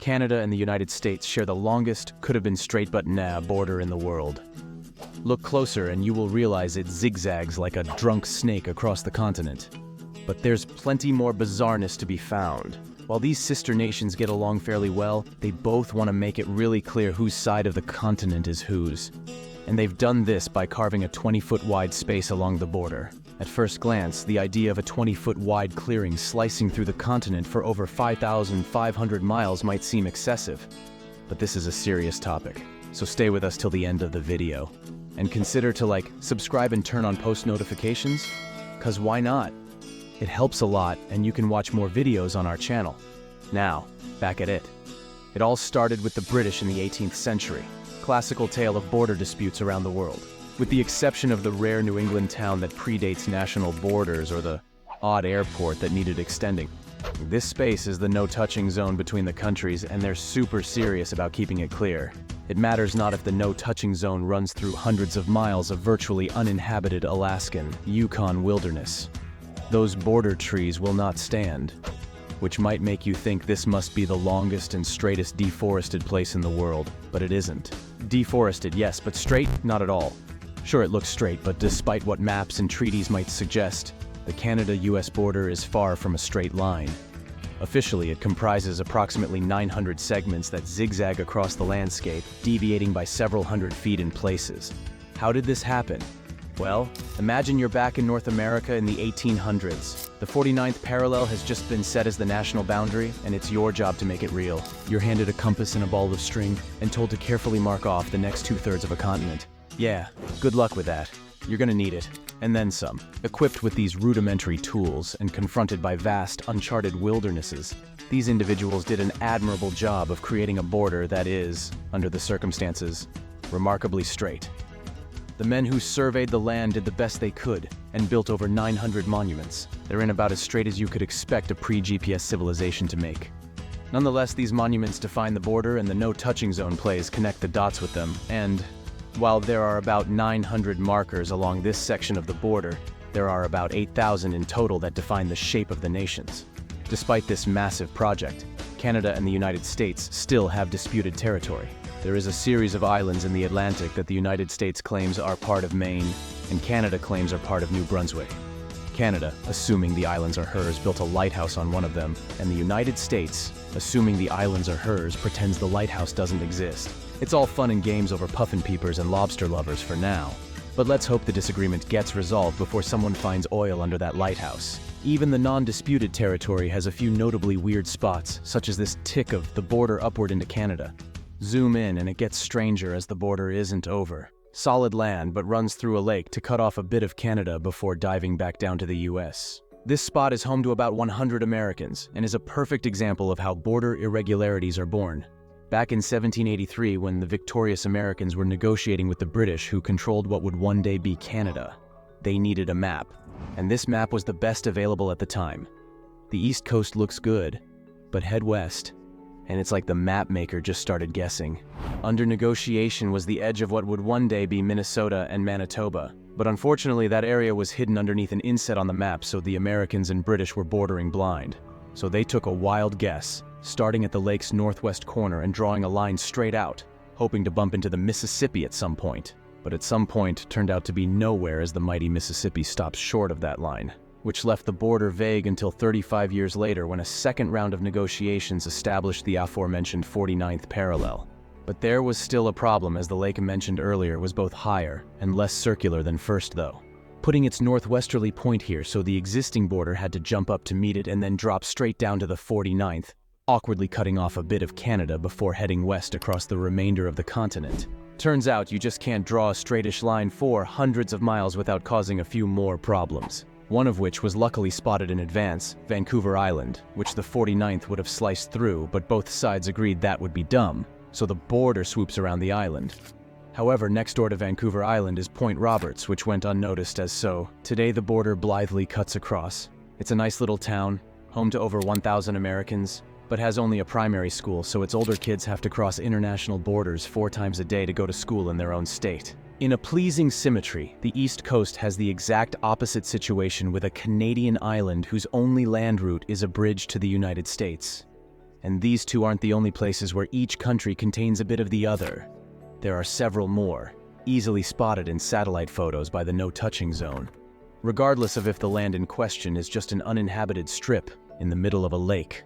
Canada and the United States share the longest, could-have-been-straight-but-nah border in the world. Look closer and you will realize it zigzags like a drunk snake across the continent. But there's plenty more bizarreness to be found. While these sister nations get along fairly well, they both want to make it really clear whose side of the continent is whose. And they've done this by carving a 20-foot wide space along the border. At first glance, the idea of a 20-foot wide clearing slicing through the continent for over 5,500 miles might seem excessive. But this is a serious topic, so stay with us till the end of the video. And consider to subscribe and turn on post notifications, 'cause why not? It helps a lot and you can watch more videos on our channel. Now, back at it. It all started with the British in the 18th century. Classical tale of border disputes around the world. With the exception of the rare New England town that predates national borders or the odd airport that needed extending. This space is the no-touching zone between the countries and they're super serious about keeping it clear. It matters not if the no-touching zone runs through hundreds of miles of virtually uninhabited Alaskan, Yukon wilderness. Those border trees will not stand, which might make you think this must be the longest and straightest deforested place in the world, but it isn't. Deforested, yes, but straight? Not at all. Sure, it looks straight, but despite what maps and treaties might suggest, the Canada-US border is far from a straight line. Officially, it comprises approximately 900 segments that zigzag across the landscape, deviating by several hundred feet in places. How did this happen? Well, imagine you're back in North America in the 1800s. The 49th parallel has just been set as the national boundary, and it's your job to make it real. You're handed a compass and a ball of string, and told to carefully mark off the next 2/3 of a continent. Yeah, good luck with that. You're gonna need it, and then some. Equipped with these rudimentary tools and confronted by vast, uncharted wildernesses, these individuals did an admirable job of creating a border that is, under the circumstances, remarkably straight. The men who surveyed the land did the best they could and built over 900 monuments. They're in about as straight as you could expect a pre-GPS civilization to make. Nonetheless, these monuments define the border and the no-touching zone plays connect the dots with them, and while there are about 900 markers along this section of the border, there are about 8,000 in total that define the shape of the nations. Despite this massive project, Canada and the United States still have disputed territory. There is a series of islands in the Atlantic that the United States claims are part of Maine, and Canada claims are part of New Brunswick. Canada, assuming the islands are hers, built a lighthouse on one of them, and the United States, assuming the islands are hers, pretends the lighthouse doesn't exist. It's all fun and games over puffin peepers and lobster lovers for now. But let's hope the disagreement gets resolved before someone finds oil under that lighthouse. Even the non-disputed territory has a few notably weird spots, such as this tick of the border upward into Canada. Zoom in and it gets stranger as the border isn't over. Solid land but runs through a lake to cut off a bit of Canada before diving back down to the US. This spot is home to about 100 Americans and is a perfect example of how border irregularities are born. Back in 1783, when the victorious Americans were negotiating with the British who controlled what would one day be Canada, they needed a map. And this map was the best available at the time. The East Coast looks good, but head west, and it's like the map maker just started guessing. Under negotiation was the edge of what would one day be Minnesota and Manitoba, but unfortunately that area was hidden underneath an inset on the map, so the Americans and British were bordering blind. So they took a wild guess, starting at the lake's northwest corner and drawing a line straight out, hoping to bump into the Mississippi at some point. But at some point turned out to be nowhere as the mighty Mississippi stopped short of that line, which left the border vague until 35 years later when a second round of negotiations established the aforementioned 49th parallel. But there was still a problem, as the lake mentioned earlier was both higher and less circular than first though, putting its northwesterly point here, so the existing border had to jump up to meet it and then drop straight down to the 49th, awkwardly cutting off a bit of Canada before heading west across the remainder of the continent. Turns out you just can't draw a straightish line for hundreds of miles without causing a few more problems. One of which was luckily spotted in advance, Vancouver Island, which the 49th would have sliced through, but both sides agreed that would be dumb, so the border swoops around the island. However, next door to Vancouver Island is Point Roberts, which went unnoticed as so. Today the border blithely cuts across. It's a nice little town, home to over 1,000 Americans, but has only a primary school, so its older kids have to cross international borders 4 times a day to go to school in their own state. In a pleasing symmetry, the East Coast has the exact opposite situation with a Canadian island whose only land route is a bridge to the United States. And these two aren't the only places where each country contains a bit of the other. There are several more, easily spotted in satellite photos by the no-touching zone, regardless of if the land in question is just an uninhabited strip in the middle of a lake.